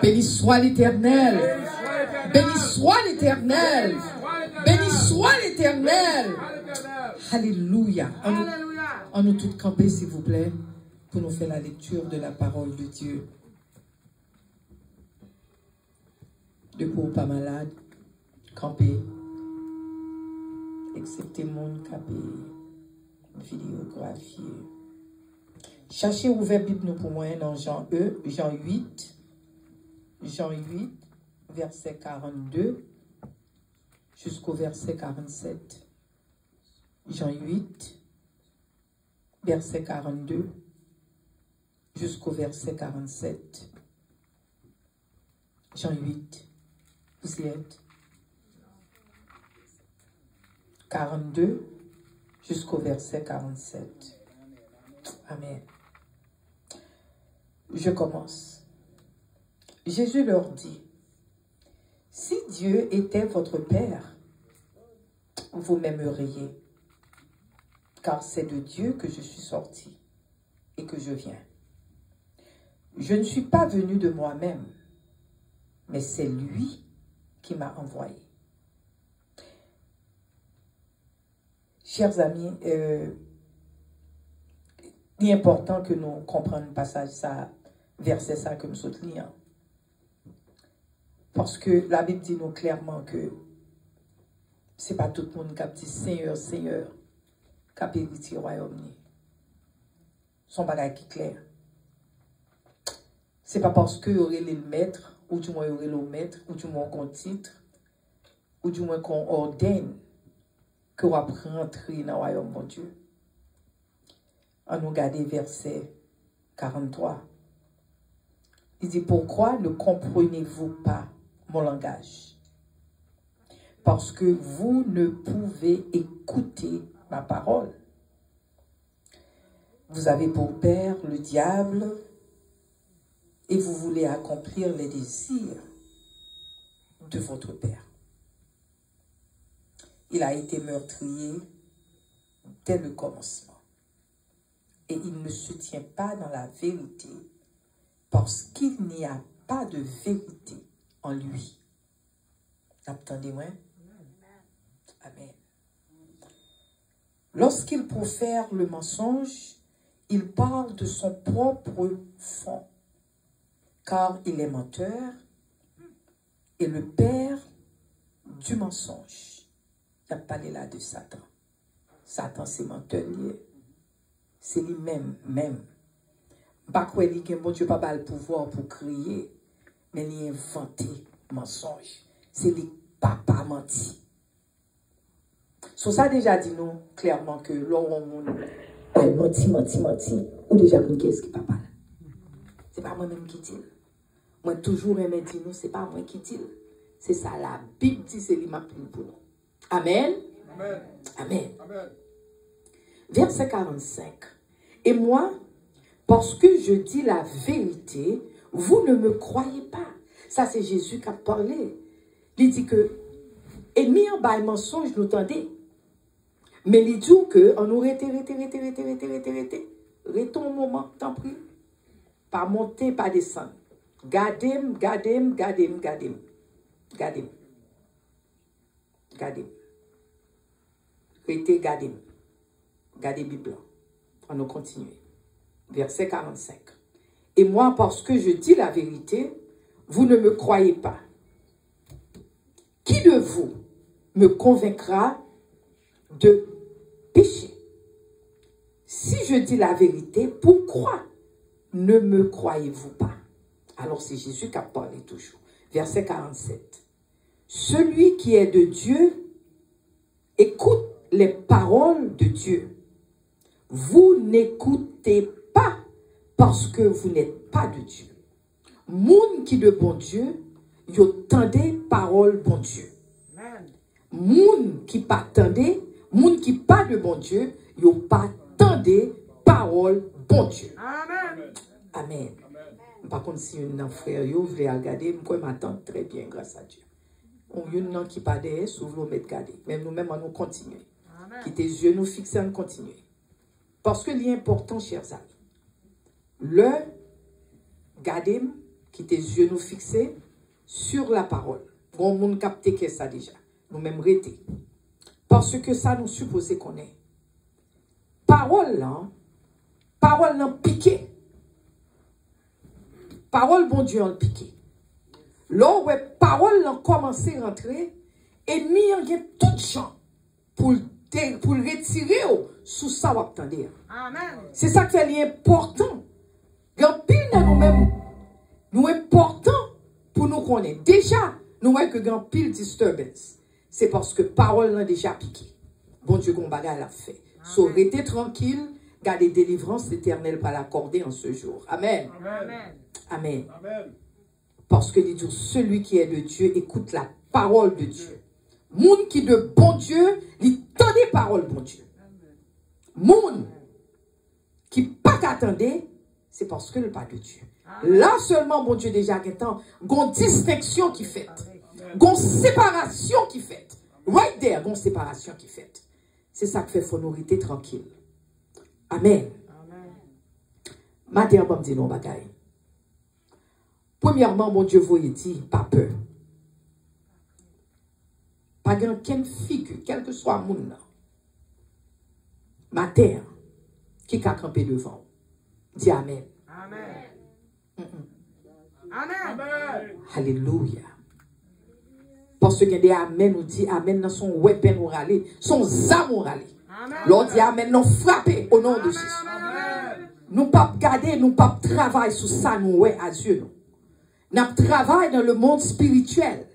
Béni soit l'Éternel. Béni soit l'Éternel. Béni soit l'Éternel. Alléluia. En nous toutes camper, s'il vous plaît, pour nous faire la lecture de la parole de Dieu. Debout, pas malade, camper. Excepté mon capé, vidéographie. Cherchez ouvert Bible nous pour moi dans Jean 8, verset 42 jusqu'au verset 47. Jean 8, verset 42 jusqu'au verset 47. Jean 8, vous y êtes. 42 jusqu'au verset 47. Amen. Je commence. Jésus leur dit, si Dieu était votre Père, vous m'aimeriez, car c'est de Dieu que je suis sorti et que je viens. Je ne suis pas venu de moi-même, mais c'est lui qui m'a envoyé. Chers amis, il est important que nous comprenions le passage, ça, verset ça que nous sommes liés. Parce que la Bible dit nous clairement que ce n'est pas tout le monde qui a dit Seigneur, Seigneur, qui a hérité le royaume. Son bagage qui est clair. Ce n'est pas parce que vous aurez le maître, ou du moins vous aurez le maître, ou du moins qu'on titre, ou du moins qu'on ordonne, que vous allez rentrer dans le royaume de Dieu. On nous regarde verset 43. Il dit, pourquoi ne comprenez-vous pas mon langage? Parce que vous ne pouvez écouter ma parole. Vous avez pour père le diable et vous voulez accomplir les désirs de votre père. Il a été meurtrier dès le commencement. Et il ne se tient pas dans la vérité parce qu'il n'y a pas de vérité en lui. Attendez-moi. Amen. Lorsqu'il profère le mensonge, il parle de son propre fond, car il est menteur et le père du mensonge. Il a parlé là de Satan. Satan, c'est menteur. C'est lui-même, même. Pas que bon Dieu pas le pouvoir pour crier, mais il a inventé mensonge. C'est lui papa menti. Sur ça déjà dit nous clairement que l'homme menti. Ou déjà qu'est-ce qui papa? C'est pas moi-même qui dit. Moi toujours même dit nous, c'est pas moi qui dit. C'est ça la Bible dit, c'est lui m'a pris pour nous. Amen. Amen. Amen. Amen. Verset 45. Et moi, parce que je dis la vérité, vous ne me croyez pas. Ça, c'est Jésus qui a parlé. Il dit que, ennemi en bas mensonge, nous tendez. Mais il dit que, on nous rete un moment, t'en prie. Pas monter, pas descendre. Gadem. Rete gadem. Gardez Bible. On nous continue. Verset 45. Et moi, parce que je dis la vérité, vous ne me croyez pas. Qui de vous me convaincra de péché? Si je dis la vérité, pourquoi ne me croyez-vous pas? Alors c'est Jésus qui a parlé toujours. Verset 47. Celui qui est de Dieu écoute les paroles de Dieu. Vous n'écoutez pas parce que vous n'êtes pas de Dieu. Moun qui de bon Dieu, yo tendez parole bon Dieu. Moun qui pas tendez, moun qui pas de bon Dieu, yo pas tendez parole bon Dieu. Amen. Amen. Par contre, si un frère yo veut regarder, moi m'attendre très bien grâce à Dieu. On y a qui pas derrière, s'ouvre le mettre garder. Même nous-mêmes, on nous continue. Qui tes yeux nous fixent, on continue. Parce que l'important, chers amis, le gadem Qui tes yeux nous fixés sur la parole. Bon, monde capté que ça déjà. Nous-mêmes rétés. Parce que ça nous suppose qu'on est. Parole là piqué. Parole bon Dieu en piqué. Là où parole là commencé à rentrer, ennemi en a tout champ pour retirer sous ça ou attendre. C'est ça qui fait l'important. Grand pile dans nous-mêmes, nous important pour nous connaître. Déjà, nous voyons que grand pile disturbance. C'est parce que parole là déjà piqué. Bon Dieu qu'on bagarre l'a fait. So, restez tranquille, gardez délivrance éternelle par l'accorder en ce jour. Amen. Amen. Amen. Amen. Parce que dit celui qui est de Dieu écoute la parole de Dieu. Moun qui de bon Dieu, il donne des paroles bon Dieu. Moun qui pas qu'attendait, c'est parce que le pas de Dieu. Là seulement bon Dieu déjà qu'étant, gon distinction qui fait, gon séparation qui fait. Right there, gon séparation qui fait. C'est ça qui fait fonorité tranquille. Amen. Amen. Matin, on va me dire non bagaille. Premièrement, mon Dieu vous dit, pas peur. Pas qu'une figure, quel que soit mon nom. Ma terre, qui a campé devant. Dis Amen. Amen. Amen. Alléluia. Parce que des Amen nous dit Amen dans son weapon ou râler, son âme ou râler. L'on dit Amen, nous frapper au nom de Jésus. Nous pas garder, nous pas travailler sur ça, nous ouais à Dieu. Nous travaillons dans le monde spirituel.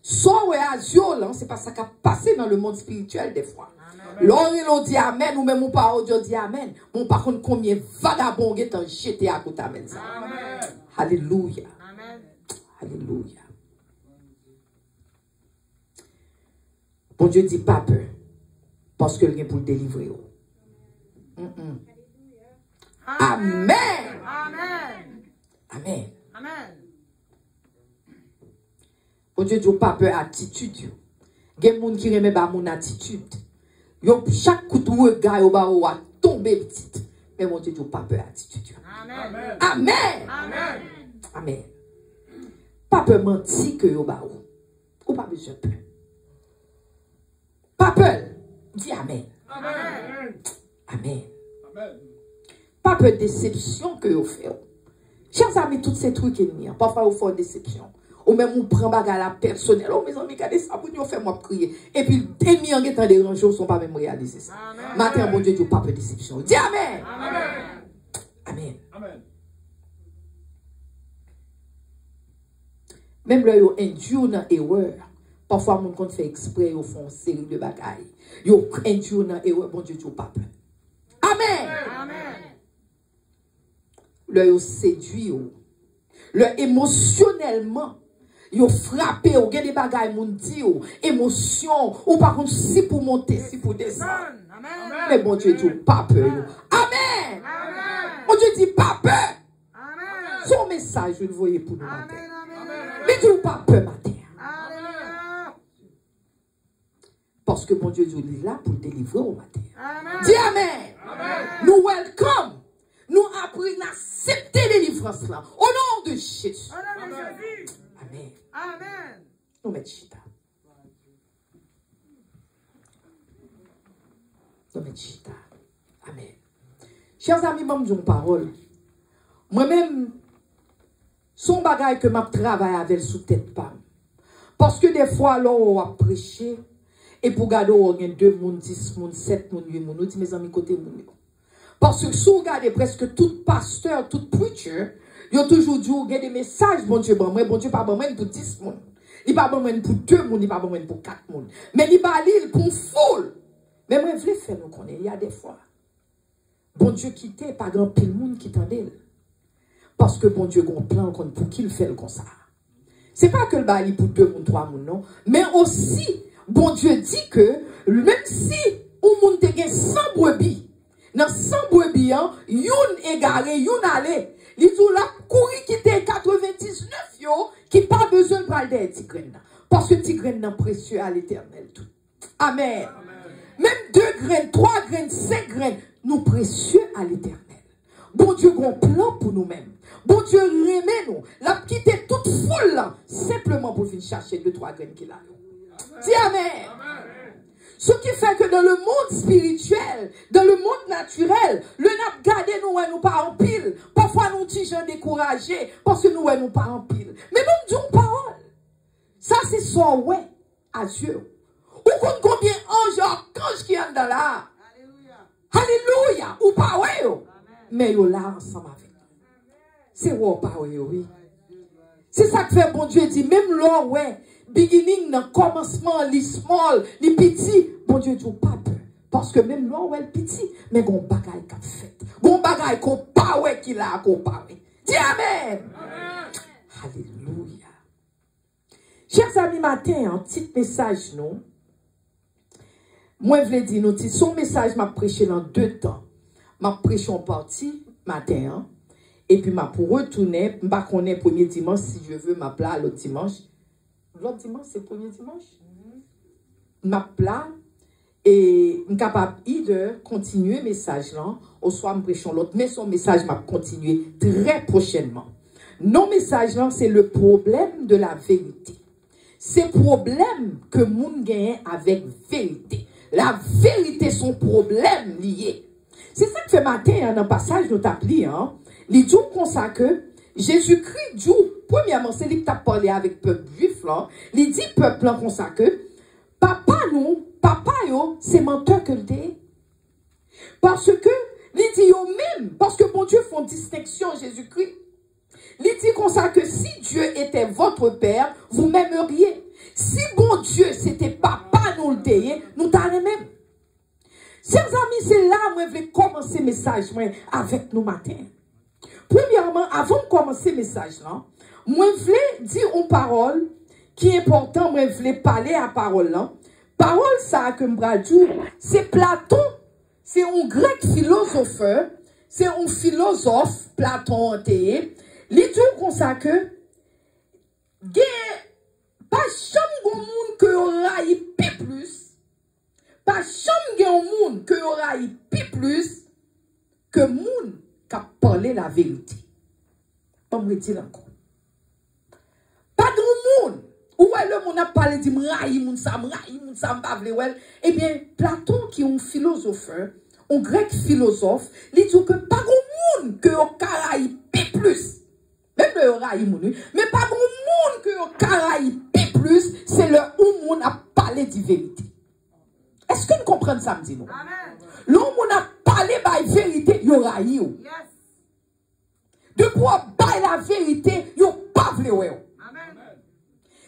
Soit ouais à Dieu, c'est pas ça qui a passé dans le monde spirituel des fois. L'on dit Amen, ou même ou pas audio dit Amen. Bon, par contre, combien vagabonds sont jetés à côté Amen. Alléluia. Alléluia. Bon Dieu dit pas peur. Parce que rien pour le délivrer. Amen. Amen. Amen. Amen. Bon Dieu dit pas peur attitude. Il y a des gens qui remet mon attitude. Chaque coup de regard au a tombé petite. Mais mon Dieu dit pas peur attitude. Amen. Amen. Amen. Amen. Pas peur mentir que yo ba ou pas besoin peur. Pas peur. Dis Amen. Amen. Amen. Amen. Pas peur de déception que vous faites. Chers amis, tous ces trucs ennemis, parfois vous faites déception. Ou même vous prenez bagarre la personnelle. Oh mes amis, regardez ça, vous faites moi crier. Et puis, ennemis en étant dérangés, ne sont pas même réalisés ça. Matin, bon Dieu, pas peur de déception. Dis Amen. Amen. Amen. Amen. Même là, vous induit dans l'erreur. Parfois, mon compte fait exprès, ils font une série de bagailles. Ils induit dans l'erreur, bon Dieu, pas peur. Amen. Amen. Là, ils séduit. Là, émotionnellement, ils frappent, ils ont des bagailles, ils dit, émotion, ou par contre, si pour monter, si pour descendre. Amen. Mais bon Dieu dit, pas peur. Amen. Amen. Bon Dieu dit, pas peur. Amen. Son message, vous le voyez pour nous. Amen. Mais tu n'as pas peur, matin. Parce que bon Dieu dit, il est là pour délivrer au matin. Amen. Dis Amen. Amen. Nous welcome. Nous apprenons à accepter les livrances là. Au nom de Jésus. Amen. Amen. Nous mettons chita. Nous mettons chita. Amen. Chers amis, je dis une parole. Moi-même, son bagage que je travaille avec sous tête pas. Parce que des fois, là, on a prêché. Et pour garder, on a 2 personnes, 10 personnes, 7 personnes, 8 personnes. Nous disons, mes amis, côté moun. Parce que si vous regardez presque tout pasteur, tout preacher, il y a toujours dit, il y a des messages, bon Dieu, bon Dieu, pas bon pour 10 personnes. Il pas bon pour 2 personnes, il pas bon pour 4 personnes. Mais il pas l'île pour foule. Mais moi, je veux faire nous connaître. Il y a des fois. Bon Dieu quitté, pas grand pile monde qui t'endait. Parce que bon Dieu a un plan pour qu'il fait comme ça. C'est pas que le bail pour 2 ou 3 personnes, non. Mais aussi, bon Dieu dit que, même si un monde te gagne 100 brebis, dans 100 brebis, yon égaré, yon allé, il dit la courir qui était 99 yo, qui pas besoin de parler des tigres. Parce que tigres sont précieux à l'éternel tout. Amen. Amen. Même 2 graines, 3 graines, 5 graines, nous précieux à l'éternel. Bon Dieu a un plan pour nous-mêmes. Bon Dieu remet nous. L'a quitté toute foule là, simplement pour venir chercher 2-3 graines qu'il a. Dis Amen. Ce qui fait que dans le monde spirituel, dans le monde naturel, le n'a gardé nous pas en pile. Parfois nous petits gens découragés parce que nous pas en pile. Mais nous disons parole. Ça c'est son ouais à Dieu. Ou combien anges qui sont dans là. Alléluia. Ou pas ouais. Mais yo là ensemble avec nous. C'est ou pas ouais oui. C'est ça que fait bon Dieu dit même là ouais. Beginning dans commencement, li small, li petit, bon Dieu dit pas peur. Parce que même là, ouais, petit, mais gon bagay qu'a fait. Gon bagay qu'on pas ouais qu'il a qu'on pas ouais. Dis Amen. Amen. Alléluia. Chers amis, matin, un petit message, non? Moi, je voulais dire, nous, son message m'a prêché dans 2 temps. M'a prêché en partie, matin, hein? Et puis m'a pour retourner, m'a connaît premier dimanche, si je veux, m'a plat l'autre dimanche. L'autre dimanche, c'est le premier dimanche. M'a plat et je suis capable de continuer le message là. Au soir, je prêche l'autre. Mais son message m'a continué très prochainement. Non message là, c'est le problème de la vérité. C'est le problème que moun gagne avec vérité. La vérité, son problème lié. C'est ça que fait matin, dans le passage, nous t'appelons, hein. Les jours comme ça que Jésus-Christ dit, premièrement, c'est lui qui t'a parlé avec le peuple juif, là. Il dit, peuple, là, comme ça que, papa, yo, c'est menteur que le dit. Parce que, il dit, yo même, parce que bon Dieu font distinction, Jésus-Christ. Il dit comme ça que si Dieu était votre père, vous m'aimeriez. Si bon Dieu, c'était papa, nous le déyez, nous t'allons même. Chers amis, c'est là, moi, je vais commencer le message, moi, avec nous matin. Premièrement, avant de commencer le message là, moi je voulais dire une parole qui est importante, moi je voulais parler à parole là. Parole ça que je dire, c'est Platon, c'est un grec philosopheur, c'est un philosophe, Platon, il dit comme ça que, pas chambre monde que aura pi plus, pas chambre monde que aura pi plus, que monde qui a parlé la vérité. On me dit encore. Pas de monde. Où est le monde a parlé de m'raï, moun sa m'bavle wel. Eh bien, Platon qui est un philosopheur, un grec philosophe, il dit que pas de monde que au caraï plus. Même le raï moun, mais pas de monde que au caraï plus, c'est le où monde a parlé de vérité. Est-ce que vous comprenez ça me dit non? Amen. L'homme a parlé de la vérité, il y aura eu. De quoi bailler la vérité, il n'y a pas de vérité.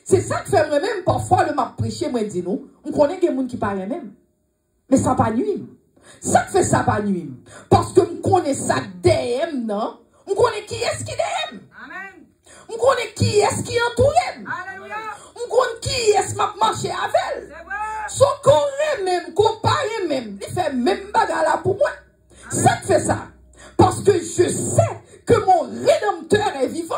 C'est ça que fait moi-même, parfois, le m'a prêché, moi, dit nous, on connaît des gens qui parlent même. Mais ça pas nuit. Ça fait ça pas nuit. Parce que on connaît ça DM, non? On connaît qui est-ce qui DM. Amen. On connaît qui est-ce qui entoure. Alléluia. On connaît qui est-ce qui marche avec elle. So qu'on même, comparer même, il fait même bagarre là pour moi. Ça fait ça. Parce que je sais que mon rédempteur est vivant.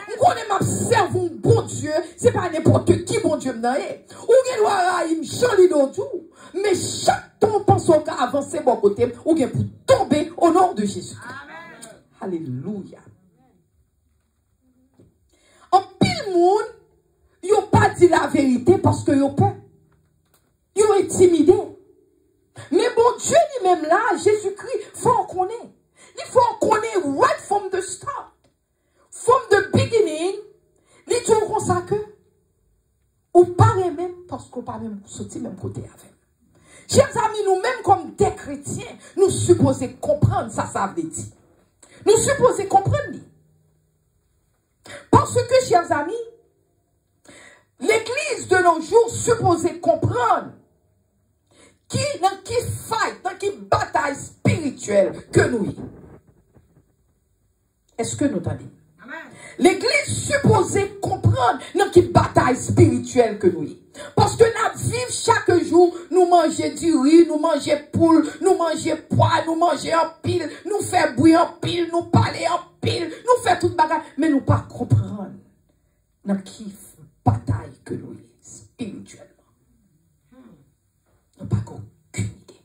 On connaît ma serve un bon Dieu, c'est pas n'importe qui bon Dieu m'en est. Ou bien doit il me chali tout, mais chaque temps pense au cas avancer bon côté, ou bien pour tomber au nom de Jésus. Amen. Alléluia. En pile monde, yo pas dit la vérité parce que yo peur. Yo intimidé. Mais bon Dieu lui-même là, Jésus-Christ, faut en connaître. Il faut en connaître right from the start. From the beginning, il dit comme ça que, ou paraît même, parce qu'on pas même sorti même côté avec. Chers amis, nous-mêmes comme des chrétiens, nous supposons comprendre ça, ça veut dire. Nous supposons comprendre. Parce que, chers amis, l'église de nos jours supposée comprendre dans qui fight, dans qui bataille spirituelle que nous y. Est-ce que nous entendons? L'église supposée comprendre dans qui bataille spirituelle que nous y. Parce que nous vivons chaque jour, nous mangeons du riz, nous mangeons poule, nous mangeons pois, nous mangeons en pile, nous faisons bruit en pile, nous parlons en pile, nous faisons toute bagarre, mais nous pas comprendre dans qui bataille que nous y spirituellement. Nous pas aucune idée.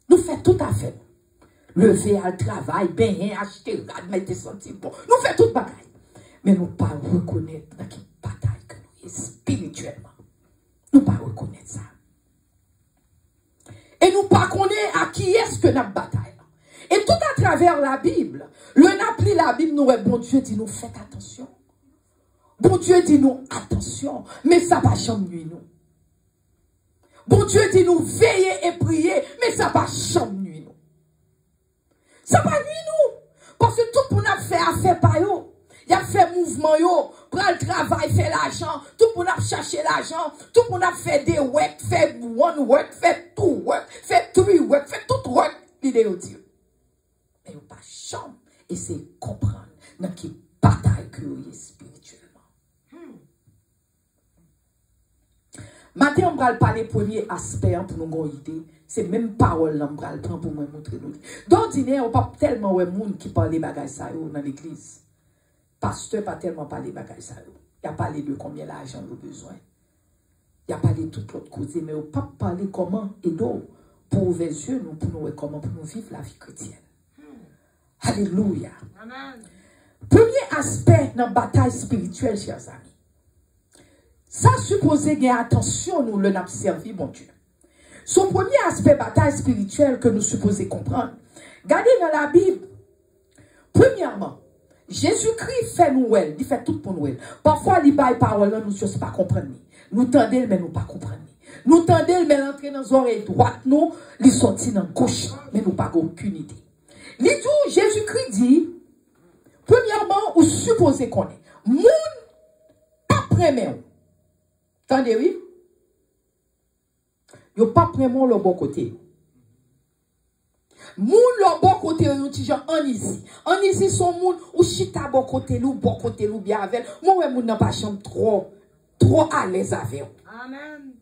Nous faisons tout à fait. Lever à travail, baigner, acheter, mettre sentir bon. Nous faisons tout bagaille. Mais nous ne pas reconnaître dans quelle bataille que nous sommes spirituellement. Nous ne pas reconnaître ça. Et nous ne pas connaître à qui est-ce que notre bataille. Et tout à travers la Bible, le n'appli la Bible, nous, bon Dieu dit nous, faites attention. Bon Dieu dit nous, attention, mais ça va jamais nuire nous. Bon Dieu dit nous, veillez et priez, mais ça va jamais nuire nous. Ça va nuire nous. Parce que tout pour nous faire affaire par eux. Il a fait mouvement, prend le travail, fait l'argent, tout pour nous chercher l'argent, tout pour nous faire des work, fait one work, fait two work, fait three work, fait tout work, l'idée de Dieu. Mais pas chambre, et c'est comprendre dans qui bataille que vous êtes spirituellement. Maintenant, on va parler premier aspect pour nous avoir une idée. C'est même parole là, on va prendre pour moi montrer nous. D'ordinaire, on pas tellement de monde qui parle des bagages ça dans l'église. Pasteur pas tellement parler bagages ça. Il a parlé de combien l'argent nous besoin. Il a parlé de toute l'autre cause, mais on pas parler comment et donc pour ouvrir les yeux nous pour nous comment pour nous vivre la vie chrétienne. Alléluia. Amen. Premier aspect dans la bataille spirituelle, chers amis. Ça suppose gagner attention, nous, le n'a servi, bon Dieu. Son premier aspect bataille spirituelle que nous supposons comprendre. Regardez dans la Bible. Premièrement, Jésus-Christ fait nous, il fait tout pour nous. Parfois, il baille parole, nous ne sommes pas comprendre. Nous tendons, mais nous ne pas comprendre. Nous tendons, mais l'entrée dans les oreilles droites, nous, il sortit dans gauche, mais nous pas aucune idée. Tout Jésus-Christ dit, premièrement, vous supposez qu'on est. Moun pas premier. Attendez, oui? Yo pas vraiment le bon côté. Moun le bon côté, yon ti jan en ici. En ici, son moun, ou chita bon côté, ou bon côté, ou bien avec. Moi, moun n'a pas chambre trop à l'aise avec. Amen.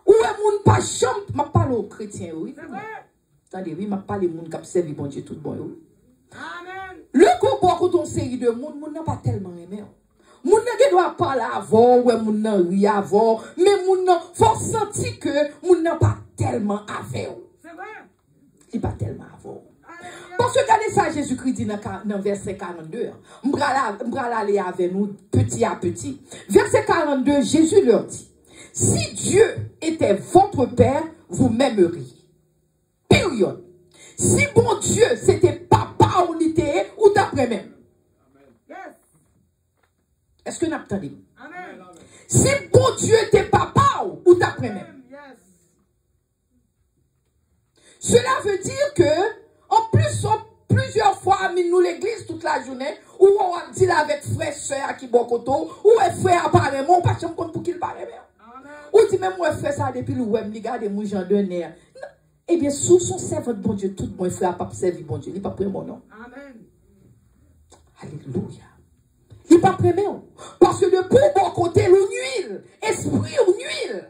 Ou moun pas chambre, ma parle aux chrétiens, oui. C'est vrai. Attendez, oui, ma parle aux moun qui observent bon Dieu tout bon, oui. Amen. Le corps pour ton série de monde, moun n'a pas tellement aimé. Moun n'a doit parler avant, ouais, moun n'a ri avant, mais moun n'a faut sentir que moun n'a pas tellement avec. C'est vrai. Il pas tellement avant. Parce que regardez ça, Jésus-Christ dit dans verset 42. M'bral aller avec nous petit à petit. Verset 42, Jésus leur dit, si Dieu était votre Père, vous m'aimeriez. Période. Si bon Dieu, c'était papa ou n'était, ou d'après même. Yes. Est-ce que nous entendez? Amen. Si bon Dieu était papa ou d'après même. Yes. Cela veut dire que, en plus, plusieurs fois, nous l'église toute la journée, ou on dit avec frère, soeur qui bon côté, ou frère apparemment, pas de compte pour qu'il paraît bien. Ou dit même, moi, frère, ça depuis le web, regardez, moi, j'en donne air. Eh bien, sous son servant bon Dieu, tout bon frère pas servir bon Dieu. Il n'est pas prêt mon nom. Amen. Alléluia. Il n'est pas prêt mon. Parce que de bon côté, l'huile, esprit ou huile.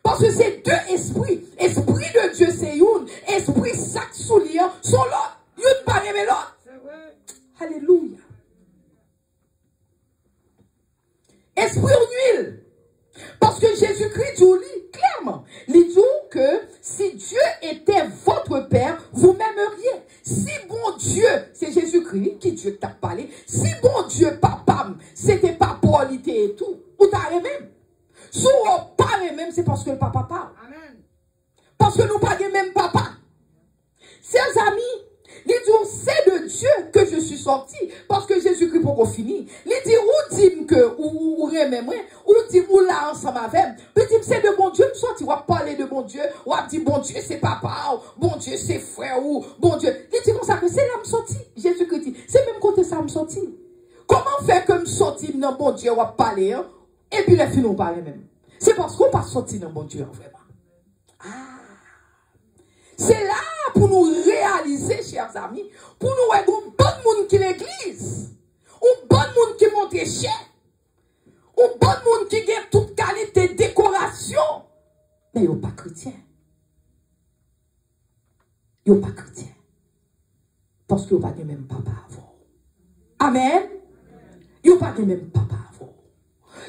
Parce que c'est deux esprits. Esprit de Dieu, c'est une. Esprit sac soulier, sont l'autre. Une pas aimer l'autre. Alléluia. Esprit ou huile. Parce que Jésus-Christ dit clairement, il dit que si Dieu était votre Père, vous m'aimeriez. Si bon Dieu, c'est Jésus-Christ qui Dieu t'a parlé, si bon Dieu, papa, c'était pas Paul et tout, ou t'as même. Si on parle même, c'est parce que le papa parle. Amen. Parce que nous parlons même papa. Chers amis, il dit, c'est de Dieu que je suis sorti. Parce que Jésus-Christ pour qu'on finisse. Il dit, ou dit que, ou remet moi, ou dit, ou là ensemble avec. Puis dit, c'est de bon Dieu, me sorti. Ou parler de bon Dieu, ou dit, bon Dieu, c'est papa, ou bon Dieu, c'est frère, ou bon Dieu. Il dit comme ça que c'est là me sorti. Jésus-Christ dit, c'est même côté ça me sorti. Comment faire que me sorti dans bon Dieu, ou parler, hein? Et puis les filles n'ont pas les mêmes. C'est parce qu'on pas sorti dans bon Dieu, vraiment. Ah. C'est là pour nous réaliser, chers amis, pour nous être un bon monde qui l'église, un bon monde qui monte cher, un bon monde qui a toute qualité de décoration, mais il n'est pas chrétien. Il n'est pas chrétien. Parce qu'il n'y a pas de même papa avant. Amen. Il n'y a pas de même papa avant.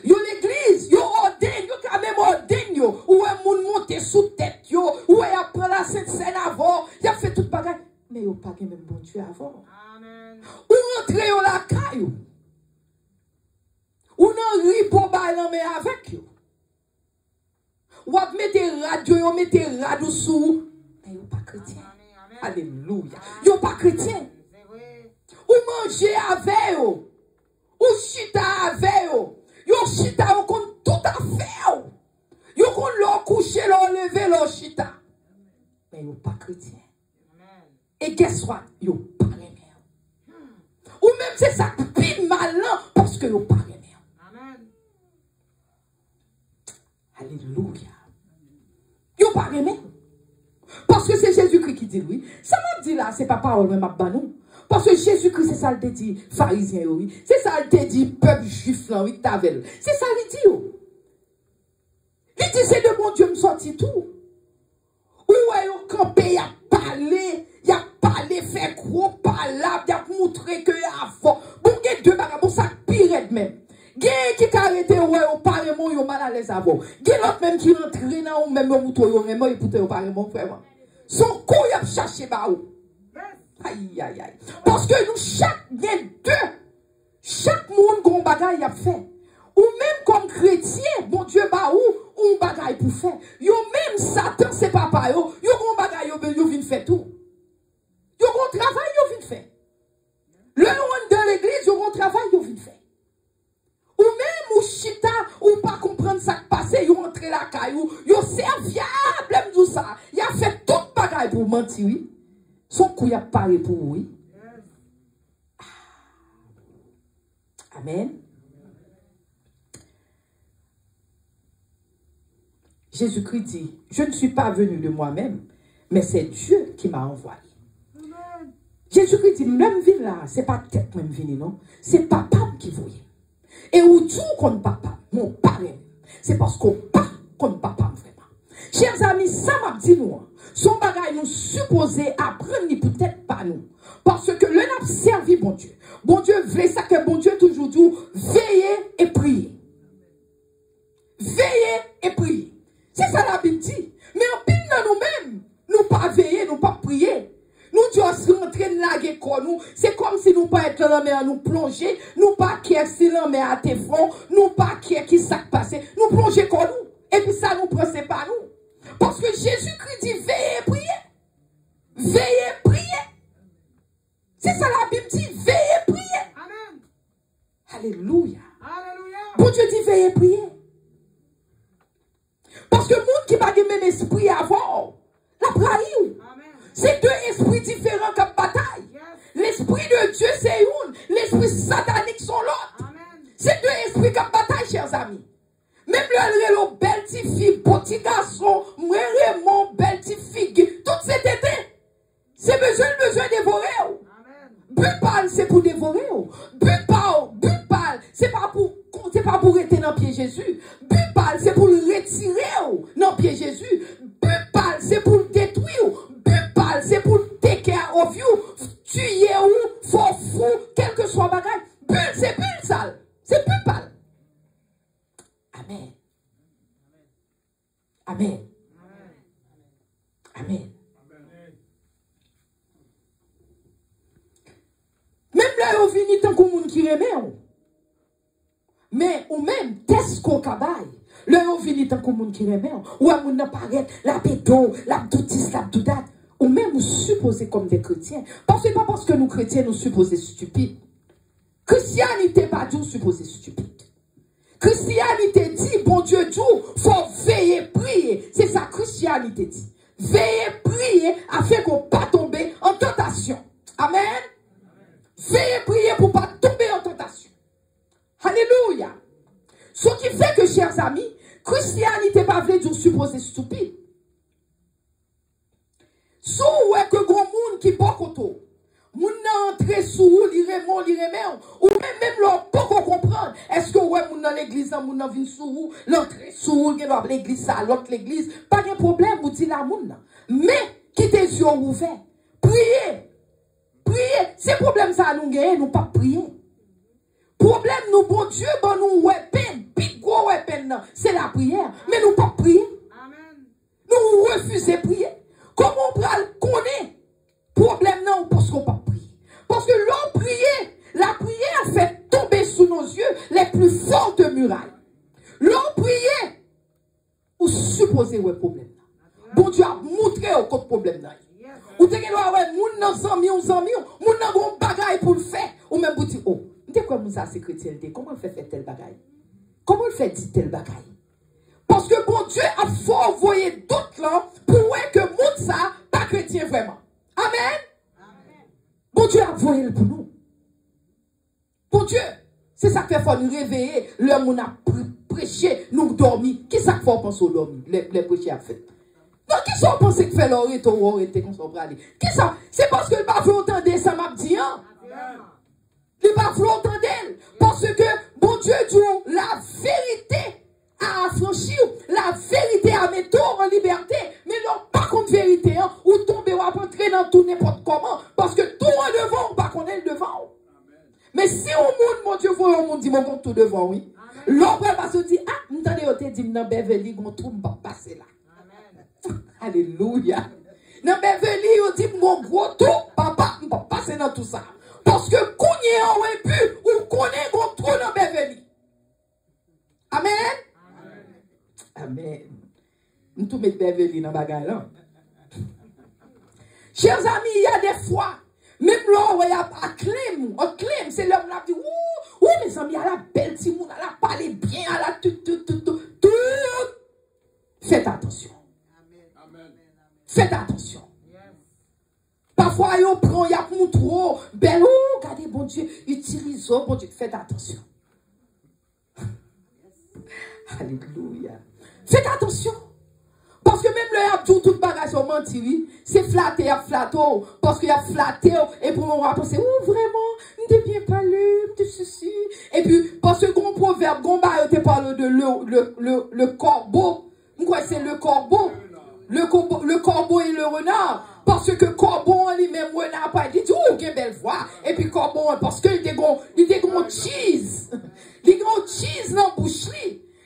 Yo l'église, yo ordine, yo quand même ordine yo, ou un monde monte sous tête yo, ou il apprend la Sainte Seine avant, il a fait toute bagaille. mais yo pas même bon Dieu avant. Amen. Ou rentrer au la caillou. Ou nan ri pour balan mais avec yo. Ou ap mette radio, yo mette radio sous, mais yo pas chrétien. Alléluia. Yo pas chrétien. Ou manger avec yo. Ou chita avec yo. Yo chita yo kon tout à fait yo. Yo kon l'on coucher, l'on lever, l'on chita. Mais yo pas chrétien. Et guess what? Yo pas remen. Ou même c'est ça plus malin parce que yo pas remen. Amen. Alléluia. Yo pas remen. Parce que c'est Jésus-Christ qui dit oui. Ça m'a dit là, c'est pas parole même à banou. Parce que Jésus-Christ, c'est ça le dit pharisien, oui. C'est ça le dit peuple juif là, oui, tavel. C'est ça le dit, oui. Il dit, c'est de mon Dieu me sorti tout. Ou ouais, yo campé, y a parlé, fait gros palab, y a montré que y a fort. Bon, y a deux bagages, bon, ça pire même. Gen qui arrêté ouais au parlement yo mal à l'aise avant. Gen l'autre même qui rentre dans ou même mouto yo même écoutez au parlement frère. Son cou y a cherché ba ou. Aïe aïe aïe. Parce que nous chaque monde gon bagaille a fait. Ou même comme chrétien, bon Dieu ba ou bagaille pour faire. Yo même Satan c'est papa yo gon bagaille yo vinn faire tout. Yo gon travail yo vinn faire. Le loin de l'église yo gon travail yo vinn faire. Ou même ou chita ou pas comprendre ça qui passe, yo rentre la caillou, yo serviable tout ça. Il a fait toute bagaille pour mentir oui. Son coup y a parlé pour oui. Amen. Jésus-Christ dit, je ne suis pas venu de moi-même, mais c'est Dieu qui m'a envoyé. Jésus-Christ dit, même vie là, c'est pas tête même vie non, c'est papa qui voyait. Et où tout contre papa, mon parent, c'est parce qu'on pas contre papa vraiment. Chers amis, ça m'a dit nous, son bagage nous supposé apprendre peut-être pas nous. Parce que le n'a servi bon Dieu. Bon Dieu voulait ça que bon Dieu toujours dit, veillez et priez. Veillez et priez. C'est ça la Bible dit. Mais en pile dans nous-mêmes, nous pas veiller, nous pas prier. Nous devons rentrer dans la guerre, nous. C'est comme si nous pas être dans la mer, nous plonger. Nous pas qui est si la mer à tes fronts. Nous pas qui est qui s'est passé. Nous plonger comme nous. Et puis ça nous prend, c'est pas nous. Parce que Jésus-Christ dit, veillez et priez. Veillez et priez. C'est ça la Bible dit, veillez et priez. Amen. Alléluia. Alléluia. Bon Dieu dit, veillez et priez. Parce que le monde qui n'a pas le même esprit avant, la praille. C'est deux esprits différents comme bataille. Yes. L'esprit de Dieu, c'est une. L'esprit satanique, sont l'autre. C'est deux esprits comme bataille, chers amis. Même le belle petite fille, petit garçon, mon belle petite fille, tout cet été, c'est besoin de dévorer. Bupal, c'est pour dévorer. Bupal, c'est pas pour rester dans le pied Jésus. Bupal, c'est pour le retirer dans le pied Jésus. Bupal, c'est pour le détruire. Bupal, c'est pour take care of you. Tuer ou, faut fou, quel que soit bagage. Bulle, c'est bulle sale. C'est bupal. Amen. Amen. Amen. Même là, on finit tant qu'on qui remet. Mais ou même, qu'est-ce qu'on cabaye? Là, on finit tant qu'on qui remet. Ou à mon apparaît, la pédo, la bdoutis, la bdoudat. Ou même nous supposer comme des chrétiens. Parce que pas parce que nous chrétiens nous supposons stupides. Christianité pas dit supposé stupide. Christianité dit, bon Dieu dit, faut veiller, prier. C'est ça, Christianité dit. Veiller, prier, afin qu'on ne pas tomber en tentation. Amen. Veillez, prier pour ne pas tomber en tentation. Alléluia. Ce qui fait que, chers amis, Christianité pas veut dire supposé stupide. Sous ouais que grand monde qui pas koto. Moun nan entre sous li remon ou même leur pas comprendre. Est-ce que ouais moun dans l'église moun nan vinn sous l'entrée sous l'église ça l'autre l'église pas de problème ou dit la moun. Mais qui tes yeux ouverts. Priez. Priez, c'est problème ça nous gagner, nous pas prier. Problème nous bon Dieu bon nous ouais peine, big gros ouais peine, c'est la prière, mais nous pas prier. Amen. Nous refusons prier. Comment on pral connaît problème spacieux, les plus fortes murailles. L'on priait ou supposait ouais problème. Bon Dieu a montré au côté problème. Ou te gen ouais moun nan zami ou moun nan gon bagay pour le faire ou même pour dire oh, m'te quoi moun ça c'est chrétienté, comment il fait tel bagay? Comment il fait dire tel bagay? Parce que bon Dieu a fort envoyé d'autres là pour que moun ça pas chrétien vraiment. Amen. Bon Dieu a envoyé pour nous. Bon Dieu, c'est ça qu'il faut nous réveiller. L'homme on a prêché, nous dormi. Qui ça qu'il faut penser au dormi? Les prêchés a fait. Non, qui ça pense que fait l'orité ou orité qu'on s'en aller? Qui ça? C'est parce que le pas entendre ça m'a dit, hein? Le pas entendre parce que bon Dieu dit la vérité à affranchir, la vérité à mettre en liberté, mais non pas contre vérité, hein, ou tomber ou entrer dans tout n'importe comment, parce que tout en devant, ou pas qu'on est le devant. Mais si on monde, mon Dieu, voit, on dit, mon tout devant, oui. L'homme va se dire, ah, m'entendez, on te dit, dans Beverly, on trouve pas passer là. Alléluia. Dans Beverly, on dit, mon gros tout, papa, on pas passer dans tout ça. Parce que qu'on y est en pu, ou qu'on est gros trou dans Beverly. Amen. Amen. Nous tout mettre Beverly dans bagage là. Chers amis, il y a des fois, même là où il y a un claim, c'est l'homme là qui dit, ouh, mes amis, elle a belle timoun, elle a parlé bien, elle a tout. Faites attention. Faites attention. Parfois, on prend, il y a pour trop, belle, regardez, bon Dieu, utilise, bon Dieu, faites attention. Alléluia. Faites attention. Parce que même le Abdou, tout bagage au menti, c'est flatté, parce qu'il a flatté, et pour on va penser, oh vraiment, n'était bien parlé, de ceci. Et puis, parce que mon proverbe, mon bail, te parle de le corbeau. Pourquoi c'est le corbeau? Le corbeau et le renard. Parce que corbeau, lui-même, renard, pas dit, oh, quelle belle voix. Et puis corbeau, parce qu'il était gros cheese. Il était gros cheese dans la bouche.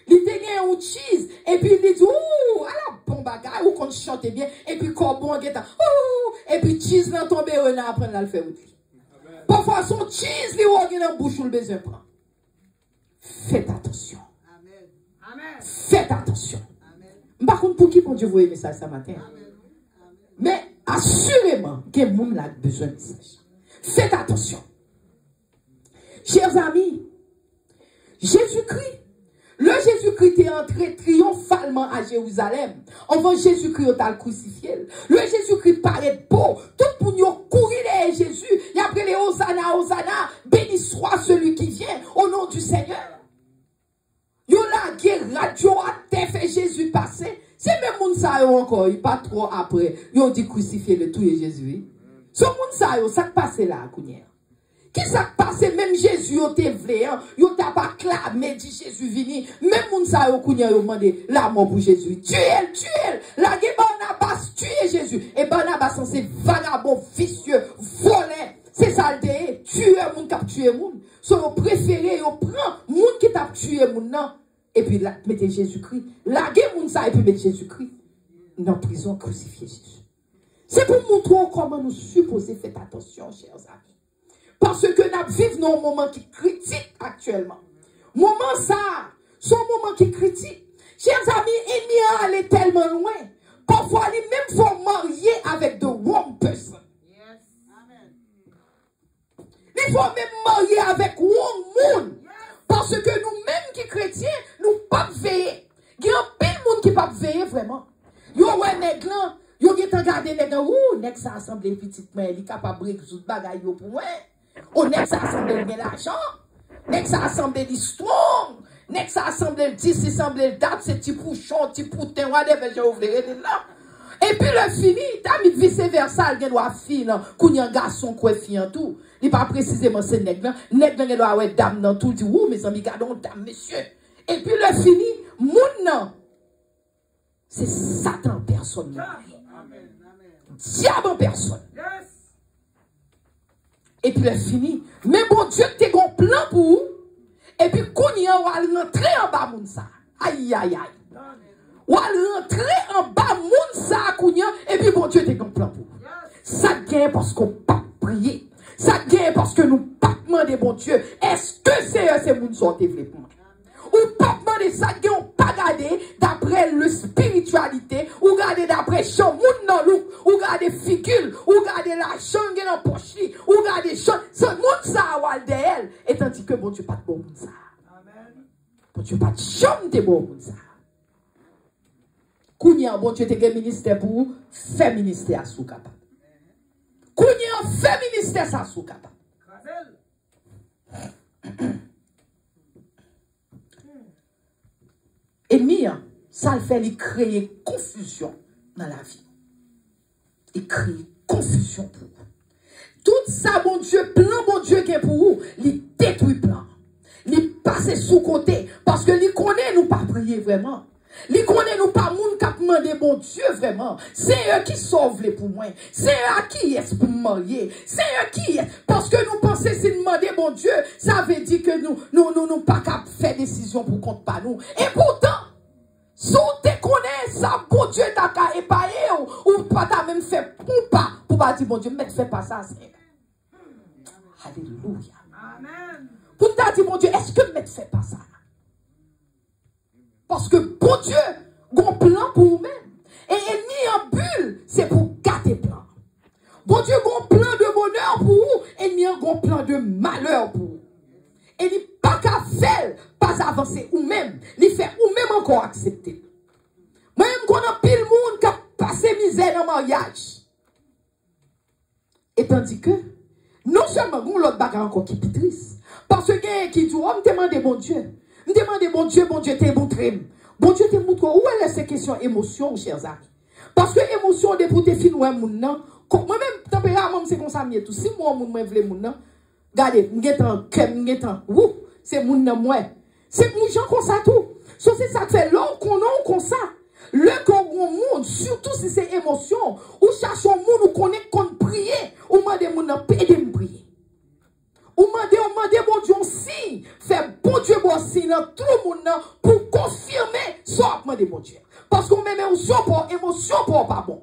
Il était gros cheese. Et puis il dit, ouh, à la bon bagage, ou qu'on chante bien. Et puis corbeau, il était, ouh, et puis cheese dans tomber, renard, après, là, le fait aussi. Parfois, son cheese, il est dans la bouche, ou le besoin prend. Faites attention. Faites attention. Par contre, pour qui bon Dieu vous aimez ça ce matin? Mais assurément, que le monde a besoin de ça. Faites attention. Chers amis, Jésus-Christ, le Jésus-Christ est entré triomphalement à Jérusalem. Avant Jésus-Christ, on a crucifié. Le Jésus-Christ paraît beau. Tout le monde courir derrière Jésus. Et après les Hosanna, Hosanna, béni soit celui qui vient au nom du Seigneur. Yo la guerre radio a fait Jésus passer. C'est même moun sa yo encore, il pas trop après. Yo dit crucifier le tout et Jésus. Ce moun sa yo, ça passe là, kounya. Qui ça passe même Jésus yo te vle, yo t'a pas clamé dit Jésus vini. Même moun sa yo kounya yo mandé la mort pour Jésus. Tuez. La guerre Barnabas tuer Jésus. Et Barnabas c'est vagabond, vicieux, volé. C'est ça le dé, tuer moun qui tuer moun. So yo préféré yo prend moun qui t'a tué moun nan. Et puis là, mettez Jésus-Christ. Laguez moun ça et puis mettez Jésus-Christ dans la prison, crucifier Jésus. C'est pour montrer comment nous supposons faire attention, chers amis. Parce que nous vivons dans un moment qui critique actuellement. Moment ça, c'est un moment qui critique. Chers amis, il n'y a allé tellement loin. Parfois, il même faut marier avec the wrong person. Yes. Amen. Il faut même marier avec wrong moon. Parce que nous-mêmes qui chrétiens, nous pas veiller. Il y a un pile monde qui pas veiller vraiment. Yo ouais nèg là, yo qui regarder nèg ou nèg ça assemblé petit mais il est capable de tout bagaille yo pour moi. On nèg ça assemblé de l'argent. Nèg ça assemblé l'histoire. Nèg ça assemblé 10, assemblé date, c'est petit pouchon, petit poutin, whatever je ouvrirai là. Et puis le fini, t'as mis vice versa, il doit finir, qu'on y a un garçon quoi fille en tout. Il pas précisément c'est nèg là, nèg doit avoir dame dans tout, dit ouh mes amis gardons dame monsieur. Et puis le fini, moun nan c'est Satan personne. Diable en personne. Et puis le fini, mais bon Dieu t'es un plan pour vous. Et puis qu'on y a rentrer en bas moun ça. Aïe aïe aïe. Ou rentrer en bas moun sa kounya et puis bon Dieu t'es un plan pour. Ça gagne parce qu'on pas prier. Ça gagne parce que nous pas demander bon Dieu, est-ce que c'est mon sorte pour moi? Ou pas demander ça, ou pas garder d'après le spiritualité, ou garder d'après chant, moun nan loup, ou garder figure, ou garder la changue dans poche, ou garder chant, ce moun ça wal de elle, et tandis que bon Dieu pas de bon moun ça. Bon Dieu pas de chambre de bon moun ça. Kounya bon Dieu te gen ministère pour vous, fait ministère sous capable. Kounya fait ministère ça sous capable. Et Mia, ça le fait, il crée confusion dans la vie. Il crée confusion pour vous. Tout ça, bon Dieu, plan bon Dieu qui est pour vous, il détruit plan. Il passe sous côté. Parce que il connaît nous pas prier vraiment. Il connaît nous pas moun qui demande bon Dieu vraiment. C'est eux qui sauvent les pour moi. C'est eux à qui est pour me marier. C'est eux qui est. Parce que nous pensons si demander bon Dieu, ça veut dire que nous pas capable de faire décision pour compte pas nous. Et pourtant, si tu connais ça, bon Dieu t'a qu'à épailler ou pas t'as même fait pour pas dire bon Dieu, mais fais pas ça. Alléluia. Amen. Pour t'as dit bon Dieu, est-ce que ne fais pas ça? Parce que bon Dieu, un plan pour vous-même. Et ni en bulle, c'est pour gâter plan. Bon Dieu, un plan de bonheur pour vous, et ni un plan de malheur pour vous. Et il pas qu'à faire, pas avancer ou même, il fait ou même encore accepter. Moi-même, qu'on a pile monde qui a passé misère dans le mariage. Et tandis que, non seulement, l'autre bagarre encore qui est triste. Parce que, qui dit, on me demande bon Dieu. Me demande bon Dieu t'es montré. Bon Dieu t'es montré. Où est ces questions émotion, chers amis? Parce que émotion, depuis tes filles, moi-même, tempérament, c'est comme ça, tout. Si moi, je veux mon nom, regardez, c'est mon nom, moi. C'est mon gens comme ça, tout. Sauf que ça fait long qu'on a comme ça. Le monde, surtout si c'est émotion, ou cherche un monde, ou connaît qu'on prie, ou demande mon nom, aider me prier. Ou demande bon Dieu si, fait bon Dieu bon signe dans tout le monde pour confirmer soit demande bon Dieu. Parce qu'on même émotion pour pas bon.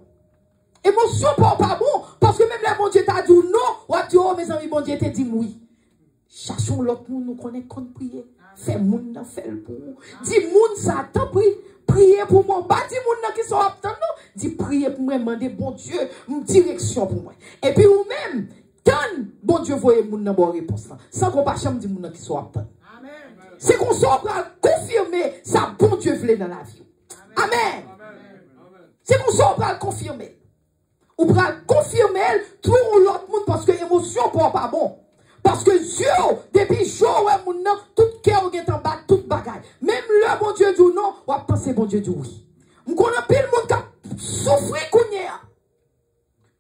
Émotion pour pas bon, parce que même là bon Dieu t'a dit non, ou a dit oh mes amis bon Dieu t'a dit oui. Cherchons l'autre monde nous connaît qu'on prier. Fait monde dans fait pour nous. Dis monde ça t'en prie, priez pour moi. Pas dis monde qui sont absents non, dis priez pour moi, demander bon Dieu une direction pour moi. Et puis ou même quand bon Dieu voyait moun nan bon réponse là, sans qu'on pas chambre di moun qui soit attend. Amen. C'est qu'on soit confirmer ça bon Dieu voulait dans la vie. Amen. C'est qu'on soit confirmer. Ou pral confirmer tout l'autre monde parce que émotion pour pas bon. Parce que Dieu depuis jour ouais moun nan tout cœur est en bas toute bagaille. Même le bon Dieu dit non, ou a penser bon Dieu dit oui. On connaît pile monde qui souffrir kounya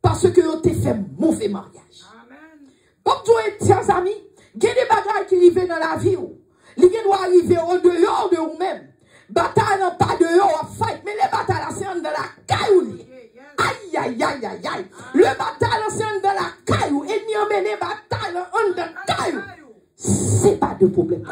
parce que on t'a fait mauvais mariage. Comme tu es, chers amis, il y a des bagages qui arrivent dans la vie. Il doit arriver au dehors de vous-même. Bataille non pas dehors, fight, mais les batailles c'est dans la caillou. Aïe, aïe, aïe, aïe, aïe. Le bataille c'est dans la caillou. Et ni emmène les batailles dans la caillou. C'est pas de problème.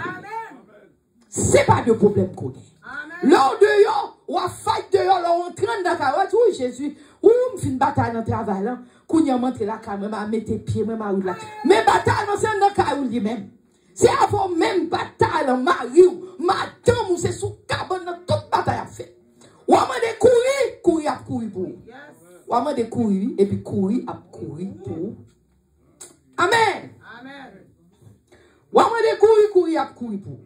C'est pas de problème qu'on est. Là dehors, ou à fight dehors, là on traîne dans la caillou. Oui, Jésus, ou on fait une bataille dans le travail là. Kounya monte la caméra, m'a mettre pied, m'a ou là. Mais bataille non c'est dans caillou lui-même. C'est avant même bataille en Marie, madame ou c'est sous cabane dans toute bataille à faire. Ou à courir à courir pour. Ou à courir et puis courir à courir pour. Amen. Amen. Ou à courir à courir pour.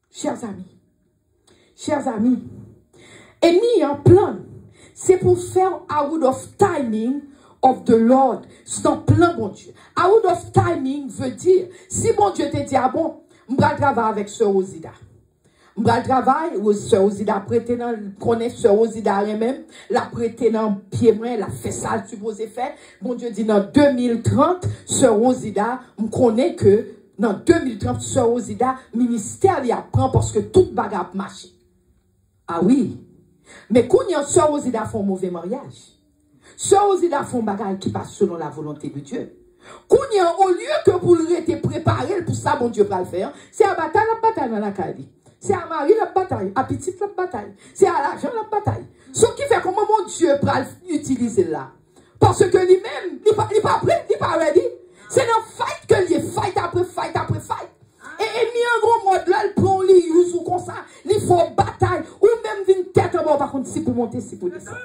Chers amis, et mis en plan. C'est pour faire out of timing of the Lord. C'est un plan, bon Dieu. Out of timing veut dire, si bon Dieu te dit, ah bon, je vais travailler avec Sœur Ozida. Je vais travailler, Sœur Ozida prêter dans, connaît Sœur Ozida elle-même, la prêter dans pied moi, la fait ça, le supposé faire. Bon Dieu dit, dans 2030, Sœur Ozida, je connais que, dans 2030, Sœur Ozida, ministère, il apprend parce que toute bagarre marche. Ah oui. Mais quand il y a Sœur Ozida font mauvais mariage, Sœur Ozida font bagaille qui passe selon la volonté de Dieu. Quand il y a au lieu que pour le être préparé pour ça, bon Dieu va le faire, c'est à la bataille dans la caille. C'est à Marie la bataille, à petite la bataille, c'est à l'argent la bataille. Ce qui fait comment mon Dieu va l'utiliser là. Parce que lui-même, il n'est pas prêt, il n'est pas ready. C'est dans fight que lié, fight après fight après fight. Et ennemi en gros mode là, il prend les use ou comme ça, il faut bataille, ou même une tête en bas, par contre, si pour monter, si pour descendre.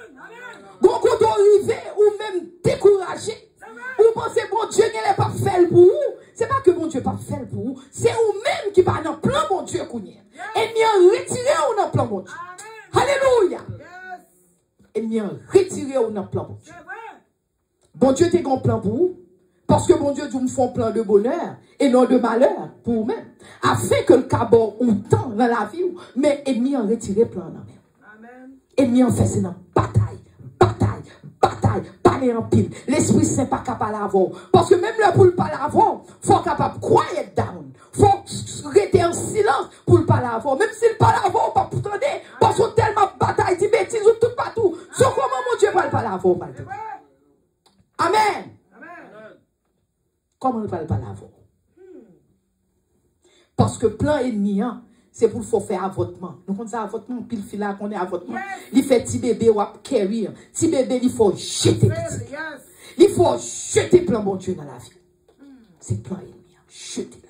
Donc, quand on arrive, ou même découragé, ou pensez, bon Dieu, il n'est pas fait pour vous. C'est pas que bon Dieu pas fait pour vous, c'est vous-même qui va dans le plan bon Dieu qu'on y est. Ennemi en retiré ou dans le plan bon Dieu. Alléluia. Ennemi en retiré ou dans le plan bon Dieu. Bon Dieu, t'es grand plan pour vous. Parce que bon Dieu, nous font plein de bonheur et non de malheur pour vous-même. Afin que le cabot ou tant dans la vie, mais ennemi en retiré plein dans même. Ennemi en fait, c'est dans bataille, bataille, bataille, parler en pile. L'Esprit Saint pas capable d'avoir. Parce que même le pour le pas l'avoir, faut capable croire être down. Faut rester en silence pour le pas l'avoir. Même si le pas l'avoir, pas pour tendre. Parce que tellement bataille, dit bêtises ou tout partout. Sauf comment mon Dieu va le pas l'avoir. Amen. Comment on ne va pas l'avoir? Parce que plein ennemi, hein, c'est pour le faire avortement. Nous on dit avortement, pile fila qu'on est avortement. Il fait petit bébé ou carry. Petit bébé, il faut jeter petit. Il faut jeter plein bon Dieu dans la vie. C'est plein ennemi. Jeter.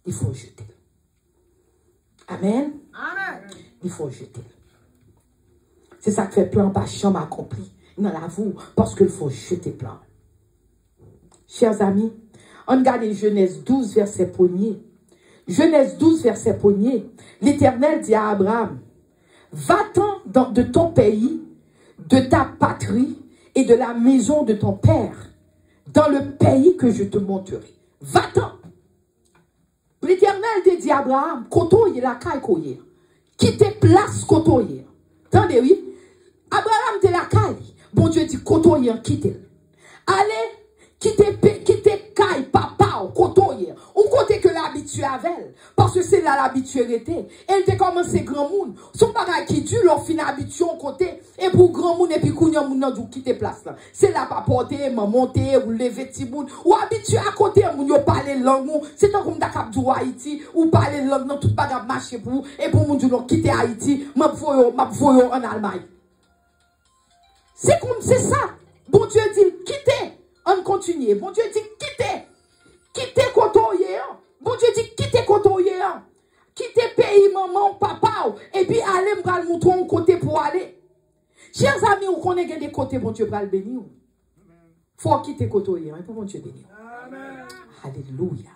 Il faut jeter. Amen. Amen. Il faut jeter. C'est ça que fait plein par chambre accompli dans la vie. Parce qu'il faut jeter plein. Chers amis, on regarde Genèse 12, verset 1er. Genèse 12, verset 1er. L'Éternel dit à Abraham, va-t'en de ton pays, de ta patrie et de la maison de ton père, dans le pays que je te montrerai. Va-t'en. L'Éternel dit à Abraham, kotoye la caille koye. Quitte place kotoye. Attendez, oui. Abraham dit la caille. Bon Dieu dit kotoye, quitte. Allez. Quitte caille, papa, kotoye. On côté que l'habitué avec. Parce que c'est là l'habitué était. Elle était commencé grand monde. Son bagage qui dure, leur fin habitué au côté. Et pour grand monde, et puis kounya moun nan dou quitter place là. C'est là pas porter, monter, ou lever petit monde. Ou habitué à côté, moun yo parler langue. C'est tant comme d'akap du Haïti. Ou parler langue, non, tout bagage marché pour vous. Et pour moun dou non quitter Haïti, m'a voyo en Allemagne. C'est comme, c'est ça. Bon Dieu dit, quittez. On continue. Bon Dieu dit quittez. Quittez kotoye. Bon Dieu dit quittez kotoye. Quittez pays, maman, papa. Et puis allez me montrer un côté pour aller. Chers amis, vous connaissez des côtés, bon Dieu va le bénir. Faut quitter kotoye. Et pour bon Dieu bénir. Alléluia.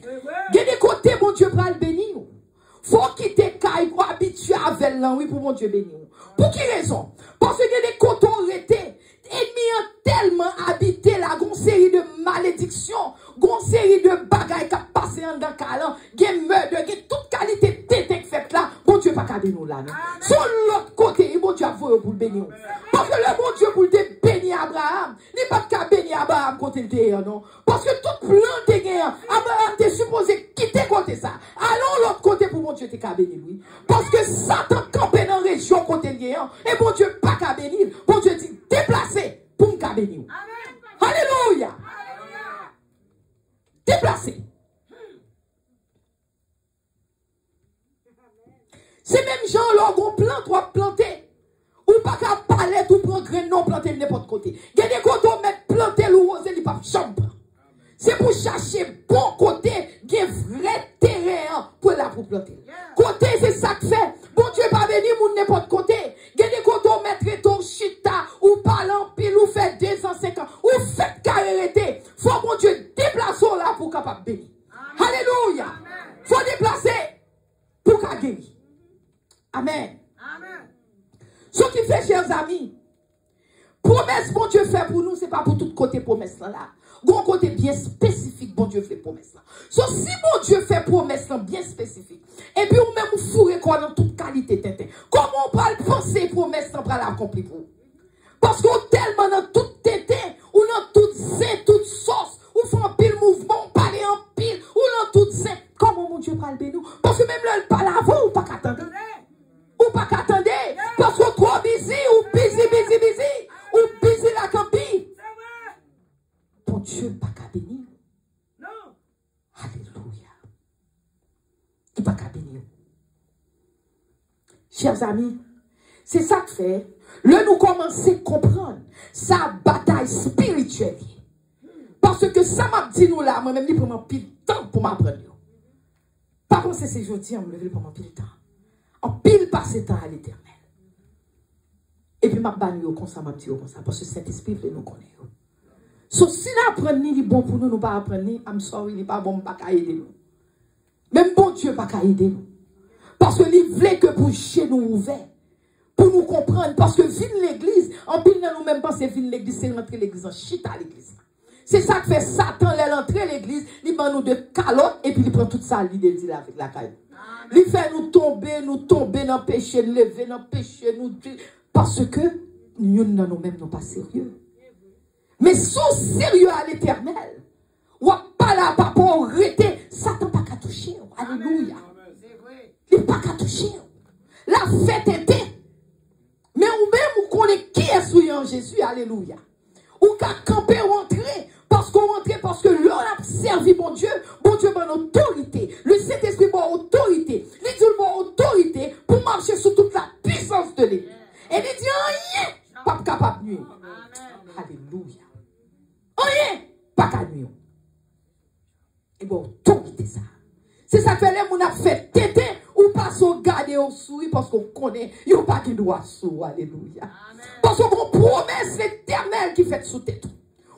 Il y a des côtés, bon Dieu va le bénir. Faut quitter Kaï pour habituer avec l'an, oui, pour mon Dieu bénir. Pour qui raison? Parce qu'il y a des côtés arrêtés. Ennemi a tellement habité la grande série de malédictions, grande série de bagailles qui a passé en dans calan, gen meurtre, gen toute qualité de fait là, bon Dieu pas qu'à nous là. Sur l'autre côté, bon Dieu a voulu pour le bénir. Parce que le bon Dieu pour le bénir Abraham, il pas qu'à bénir Abraham côté le non. Parce que tout plan de guerre, Abraham était supposé quitter côté ça. Allons l'autre côté pour mon Dieu te qu'à bénir lui. Parce que Satan campé dans la région côté le guerre, et bon Dieu pas qu'à bénir. Bon Dieu dit déplacé pour me bénir. Alléluia. Déplacé. C'est même gens là qu'on plante ou planter. Ou pas qu'à parler ou prendre grain non planter n'importe côté. Il y a des côtés où mettre planter ou oser les pas chambre. C'est pour chercher bon côté, il y a vrai terrain pour la pour planter. Côté c'est ça que fait. Bon Dieu pas venir moun n'importe côté. Il y a des côtés où mettre ton chita ou parler en pile ou faire 205 ans ou fait carrété. Faut bon Dieu déplacer là pour capable bénir. Alléluia. Faut déplacer pour qu'à guérir. Amen. Amen. Ce qui fait, chers amis, promesse bon Dieu fait pour nous, c'est pas pour tout côté promesse là. Bon côté bien spécifique, bon Dieu fait promesse là. So, si bon Dieu fait promesse là bien spécifique, et puis ou même vous fourrez quoi dans toute qualité tintin, comment on peut penser promesse là pour l'accomplir pour vous? Parce qu'on tellement dans toute tintin, ou dans toute zin, toute sauce, ou font un pile mouvement, parler en pile, ou dans toute zin, comment mon Dieu parle de nous? Parce que même là, il parle avant ou pas qu'attendre. Ou pas qu'attendre, parce qu'on trop busy, ou busy, ou busy la campie. Bon Dieu, pas qu'à bénir. Non. Alléluia. Il pas qu'à bénir. Chers amis, c'est ça que fait, le nous commencer à comprendre sa bataille spirituelle. Parce Parce que ça m'a dit nous là, moi-même, il prend pile temps pour m'apprendre. Par contre, c'est jeudi, on me lever pour pile temps. En pile passer temps à l'éternel. Et puis, m'a banni comme ça, m'a dit comme ça. Parce que Saint-Esprit veut nous connaître. So, si l'apprendre est bon pour nous, nous pas apprendre, I'm sorry, il n'est pas bon, pas qu'à aider nous. Même bon Dieu, pas qu'à aider nous. Parce que il voulait que pour chez nous ouvert. Pour nous comprendre. Parce que vine l'église, en pile, nous même penser vine l'église, c'est rentrer l'église en chita l'église. C'est ça que fait Satan, il entre l'église, il prend nous de calotte, et puis il prend tout ça, il dit avec la caille. Il fait nous tomber dans le péché, lever dans le péché, nous parce que nous nous-mêmes nous pas sérieux. Mais sont sérieux à l'éternel. Ou pas là, pas pour arrêter. Satan pas qu'à toucher. Alléluia. Il n'est pas qu'à toucher. La fête était. Mais ou même, vous connaissez qui est sous Jésus. Alléluia. Ou qu'à camper ou entrer. Parce qu'on rentre, parce que l'on a servi bon Dieu a autorité. Le Saint-Esprit a autorité. Il dit a autorité pour marcher sous toute la puissance de l'Église. Et il dit rien, pas capable de nuire. Alléluia. Rien, pas capable de nuire. Et bon, autorité ça. C'est ça que les gens ont fait tété ou pas se garder au souris parce qu'on connaît, il n'y a pas qui doit sous. Alléluia. Parce qu'on promesse l'éternel qui fait sous tête.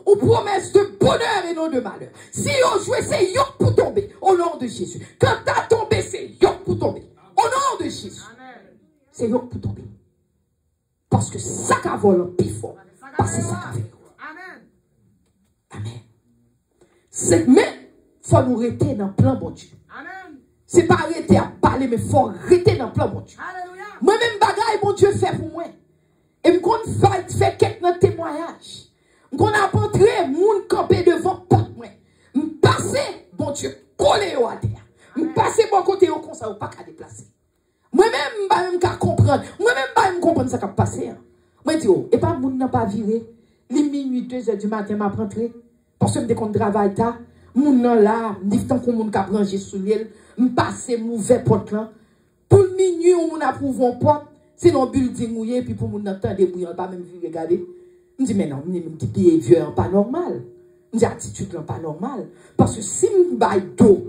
On promesse de bonheur et non de malheur. Si on joue, c'est yok pour tomber. Au nom de Jésus. Quand t'as tombé, c'est yok pour tomber. Au nom de Jésus. C'est yok pour tomber. Parce que ça qu'a volé le plus fort. Parce que ça qu'a fait. Amen. Mais, il faut nous arrêter dans le plan bon Dieu. C'est pas arrêter à parler, mais il faut arrêter dans le plan bon Dieu. Moi-même, bagaille, bon Dieu fait pour moi. Et je fais quelques témoignages. Qu'on a rentré, moun campé devant porte moi. M'passé, bon Dieu, collé à terre. M'passé bon côté au comme ça ou pas qu'à déplacer. Moi-même, pas même qu'à comprendre. Moi-même, pas même comprendre ça qui a passé. Moi dis oh, et pas moun n'a pas viré. Les minuit 2h du matin m'a rentré parce que me qu'on travaille ta. Moun nan là, dit tant qu'on moun ka branché sous l'île, m'passé m'ouvert porte là. Pour minuit on a prouvé porte, c'est dans building mouillé puis pour moun entendre bouillant pas même vu regarder. Je dis, mais non, je dis, behavior pas normal. Je dis, attitude pas normal. Parce que si je baille d'eau,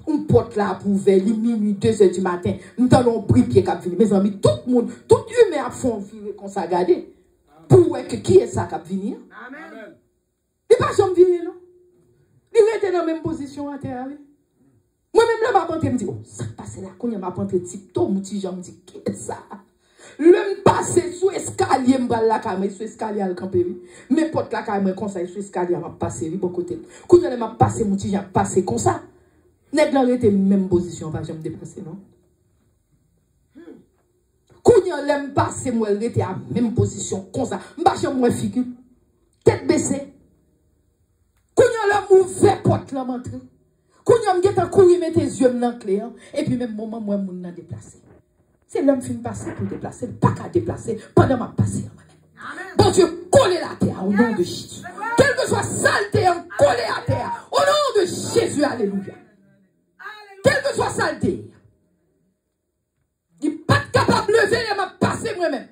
on porte là pour vers minuit, 2h du matin, nous allons briller pied cap venir. Mes amis, tout le monde, tout humain a fond vivre comme ça, regardez. Pour voir que qui est ça qui va venir. Amen. Il n'est pas jamais venir, non? Il était dans la même position à terre. Moi-même, là, ma pente me dit, oh, ça passe là, quand il m'a pente tipto, mon petit Jean me dit, qu'est-ce que ça? Le passé sous escalier, m'bral la caméra, sous escalier à camper. Mais porte la caméra comme ça, sous escalier, m'a passé, bon côté. Quand elle m'a passé, mon petit Jean passé comme ça. Nèg là était même position, pas jamais déplacer, non? Quand elle m'a passé, moi, elle était à même position, comme ça. M'pas jamais moi figure. Tête baissée. Quand elle m'a ouvert porte là, m'entré. Quand elle m'a courir, mettre les yeux dans le clé, et puis même moment, moi, m'en déplacé. C'est l'homme qui passe pour déplacer, pas qu'à déplacer pendant ma passé. Bon Dieu, collez la terre au nom de Jésus. Quelle que soit saleté, collez la terre au nom de Jésus. Alléluia. Quelle que soit saleté, il n'est pas capable de lever et m'a passé moi-même.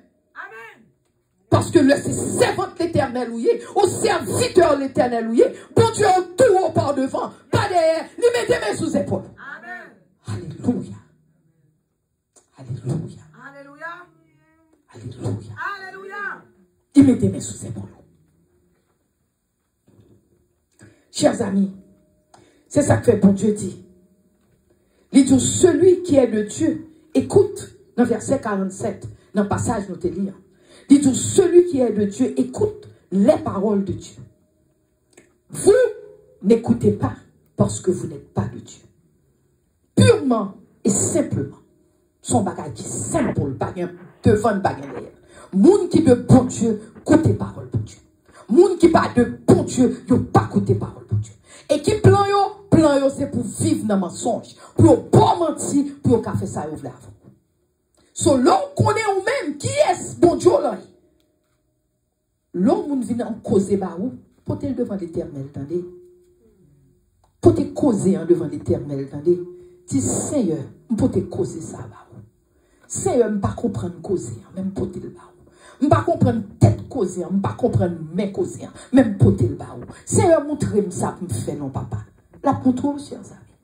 Parce que le servant de l'éternel, oui, au serviteur de l'éternel, oui, bon Dieu, tout haut par devant, pas derrière, lui mettez mes sous épaules. Alléluia. Alléluia. Alléluia. Alléluia. Alléluia. Il met des mains sous ses épaules. Chers amis, c'est ça que fait bon Dieu dit. Il dit, celui qui est de Dieu, écoute, dans verset 47, dans le passage, nous te lire. Il dit, celui qui est de Dieu, écoute les paroles de Dieu. Vous n'écoutez pas parce que vous n'êtes pas de Dieu. Purement et simplement. Son bagage qui simple, bagage devant le bagage derrière. Moun qui de bon Dieu, côté parole de Dieu. Moun qui pas de bon Dieu, yo pas côté parole de Dieu. Et qui plan yo, c'est pour vivre dans le mensonge. Pour pas mentir, pour faire ça ouvre avant. So l'homme connaît ou même qui est bon Dieu là. L'homme vient en causer ba ou, pour le devant l'éternel, attendez. Pour te causer devant l'éternel, attendez. Dis Seigneur, pour te causer ça ba ou. Seigneur, je ne pas comprendre causer, même pour te le ba ou. Je ne pas comprendre tête causée, je ne pas comprendre mes causées, même poter le baou. Seigneur, montrez-moi ça pour me faire, non, papa. La montre, chers amis.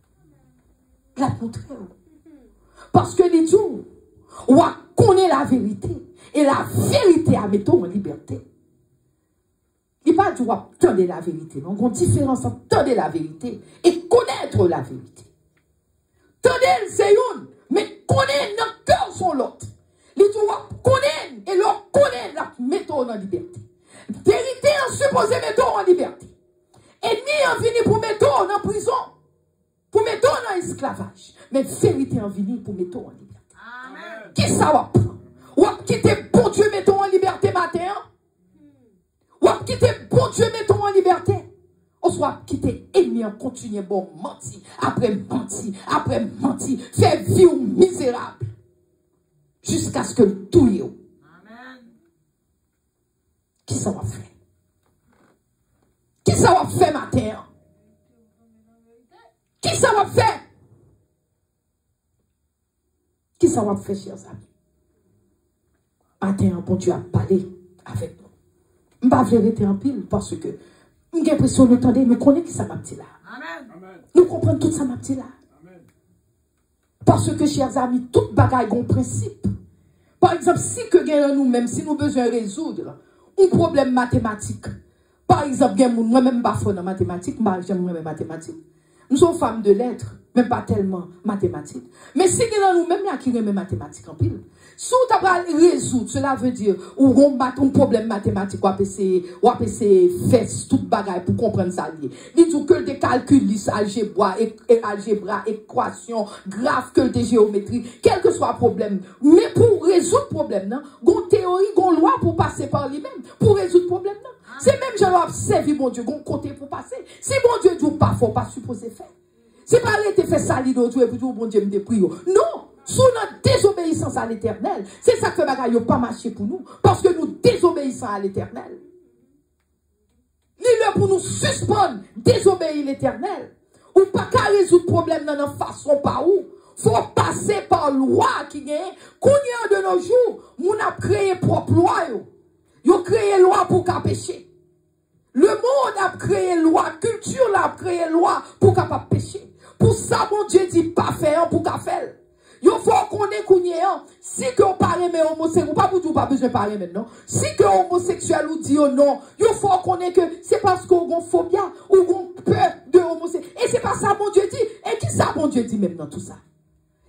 La montre. Parce que les jours, on connaît la vérité. Et la vérité a mis en liberté. Il n'y a pas de droit de la vérité. Donc, on différence entre tendre la vérité et connaître la vérité. Tendre, c'est une, mais connaître notre cœur son l'autre. Les doigts connaître et leur connaître la méthode en liberté. Vérité en supposé méthode en liberté. Ennemi en vini pour méthode en prison. Pour méthode en esclavage. Mais vérité en vini pour méthode en liberté. Amen. Qui ça va prendre? Ou à quitter bon Dieu méthode en liberté matin? Ou à quitter bon Dieu méthode en liberté? Ou soit quitter ennemi en continuer bon menti. Après menti. Après menti. Faire vie misérable. Jusqu'à ce que tout y est. Amen. Qui ça va faire? Qui ça va faire matin? Qui ça va faire? Qui ça va faire, chers amis? Matin, bon Dieu a parlé avec nous. Je ne vais pas vérité en pile parce que j'ai l'impression de nous nous connaissons qui ça m'a dit là. Amen. Nous comprenons tout ça m'a dit là. Amen. Parce que, chers amis, toute bagaille a un principe. Par exemple, si que nous-mêmes, si nous avons besoin de résoudre un problème mathématique, par exemple, moi-même, je suis dans mathématiques, j'aime mathématiques. Nous sommes femmes de lettres, même pas tellement mathématiques. Mais si nous-mêmes, qui aimons mathématiques en pile, si vous avez résoudre, cela veut dire, ou on bat un problème mathématique, ou essayer fesses, toute bagaille pour comprendre ça. Dites-vous que des calculs, algèbre, équation, graphe, que des géométries, quel que soit le problème. Mais pour résoudre le problème, non, gon théorie, gon loi pour passer par lui-même, pour résoudre le problème, non. C'est même, j'ai observé, mon Dieu, gon côté pour passer. Si mon Dieu dit pas, faut pas supposer faire. C'est pas arrêter fait ça, et pour dire, bon Dieu, me déprie. Non! Sous notre désobéissance à l'éternel, c'est ça que bagaille n'a pas marché pour nous, parce que nous désobéissons à l'éternel. Ni-le pour nous suspendre, désobéir l'éternel. Ou pas qu'à résoudre le problème dans notre façon par où. Faut passer par loi qui est, qu'on y a de nos jours, on a créé propre loi. Ils ont créé loi pour qu'à pécher. Le monde a créé loi, culture a créé loi pour qu'à pas pécher. Pour ça, mon Dieu dit pas faire pour qu'à faire. Il faut qu'on ait qu'on si qu'on parle mais homosexuel, ou pas pour tout, pas besoin de parler maintenant. Si que homosexuel ou dit non, il faut qu'on ait que c'est parce qu'on a phobia ou qu'on peur de homosexuel. Et c'est pas ça mon Dieu dit. Et qui ça mon Dieu dit même dans tout ça?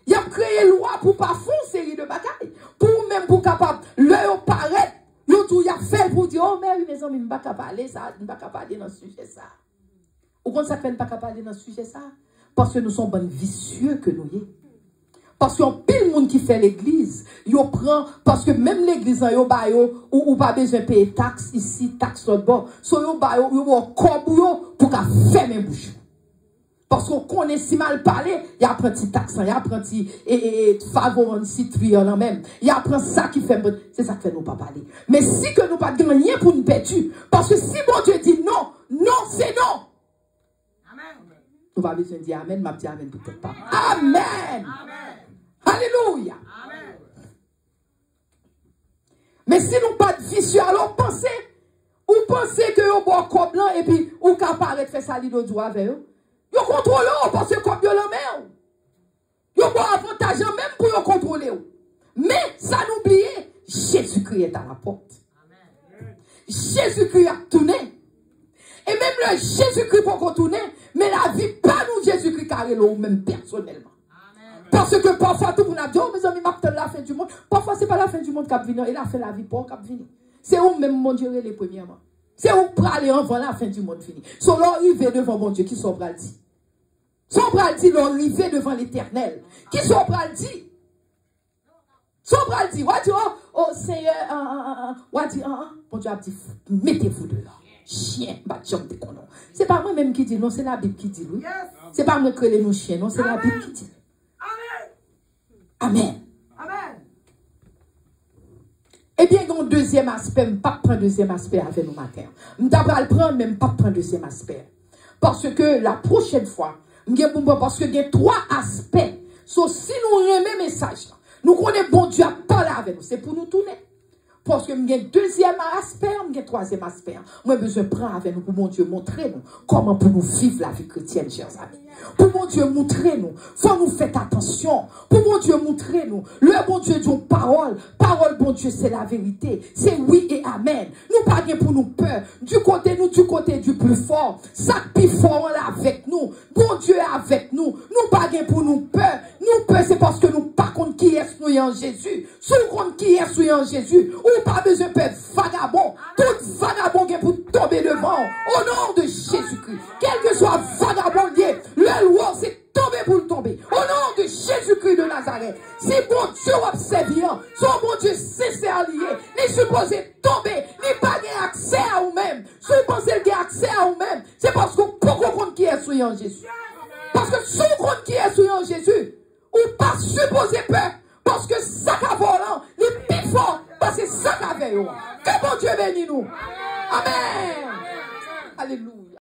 Il a créé loi pour pas faire une série de bagailles. Pour même pour capable, l'heure paraître, il a fait pour dire, oh mais oui, mes amis, je ne vais pas parler ça, je ne vais pas parler dans ce sujet ça. Ou quand ça fait ne pas parler dans ce sujet ça? Parce que nous sommes bonnes vicieux que nous y est. Parce qu'il y a pile monde qui fait l'église, yo prend, parce que même l'église, yo ba yo, ou pas besoin de payer taxe ici, taxe l'autre bord. So yo ba yo, yo pour qu'à fermer bouche. Parce qu'on connaît si mal parler, il y a un petit taxe, il y a un petit, favor, un citoyen même. Il y a un ça qui fait, c'est ça qui fait nous pas parler. Mais si que nous pas gagner pour nous perdre, parce que si mon Dieu dit non, non, c'est non. Amen. Nous va besoin de dire amen, m'a dit amen peut-être pas. Amen. Amen. Alléluia. Amen. Mais si nous pas de vicieux, alors pensez que vous boit comme blanc et puis vous capable de faire ça l'idée de avec eux. Vous contrôlez parce que comme vous la main. Vous boit avantage même pour vous contrôler. Mais ça n'oubliez, Jésus-Christ est à la porte. Jésus-Christ a tourné. Et même le Jésus-Christ pour qu'on tourne, mais la vie pas nous Jésus-Christ carré ou même personnellement. Parce que parfois, tout le monde a dit, oh mes amis, m'attend la fin du monde. Parfois, ce n'est pas la fin du monde qui a venu, il a fait la vie pour qui a venu. C'est où même mon Dieu les premièrement. C'est où pour aller avant la fin du monde fini. Sont l'arrivée devant mon Dieu, qui sont pral dit. Sont pral dit l'arrivée devant l'éternel. Qui sont pral dit. Sont pral dit, oh Seigneur, mon Dieu a dit, mettez-vous dehors. Chien, c'est pas moi-même qui dit, non, c'est la Bible qui dit, oui. C'est pas moi qui les nous chiens, non, c'est la Bible qui dit. Amen. Amen. Eh bien, il y a un deuxième aspect, je ne vais pas prendre deuxième aspect avec nous matin. Je ne vais pas le prendre, mais je ne vais pas prendre deuxième aspect. Parce que la prochaine fois, parce que il y a trois aspects. So, si nous aimons le message, nous connaissons bon Dieu à parler avec nous. C'est pour nous tourner. Parce que j'ai deuxième aspect, j'ai troisième aspect. Moi, j'ai besoin de prendre avec nous pour mon Dieu montrer nous comment pour nous vivre la vie chrétienne, chers amis. Pour mon Dieu montrer nous, faut nous faire attention. Pour mon Dieu montrer nous, le bon Dieu dit parole. Parole, bon Dieu, c'est la vérité. C'est oui et amen. Nous pas pour nous peur. Du côté du plus fort. Ça plus fort là avec nous. Bon Dieu est avec nous. Nous pas pour nous peur. Nous peur, c'est parce que nous pas contre qui est nous en Jésus. Si nous contre qui est nous en Jésus, ou pas besoin de peur vagabond. Tout vagabond qui est pour tomber devant. Au nom de Jésus-Christ. Quel que soit vagabond lié, le loi c'est tomber pour le tomber. Au nom de Jésus-Christ de Nazareth. Si bon Dieu observant, son bon Dieu sincère lié, n'est supposé tomber, n'est pas accès à vous-même. Si vous pensez qu'il y a accès à vous-même, c'est parce que pourquoi compte qui est souillé en Jésus. Parce que si vous compte qui est souillé en Jésus, ou pas supposé peur, parce que ça qu'a volant, les plus fort, parce que ça qu'a veillé. Que bon Dieu bénisse nous. Amen. Alléluia.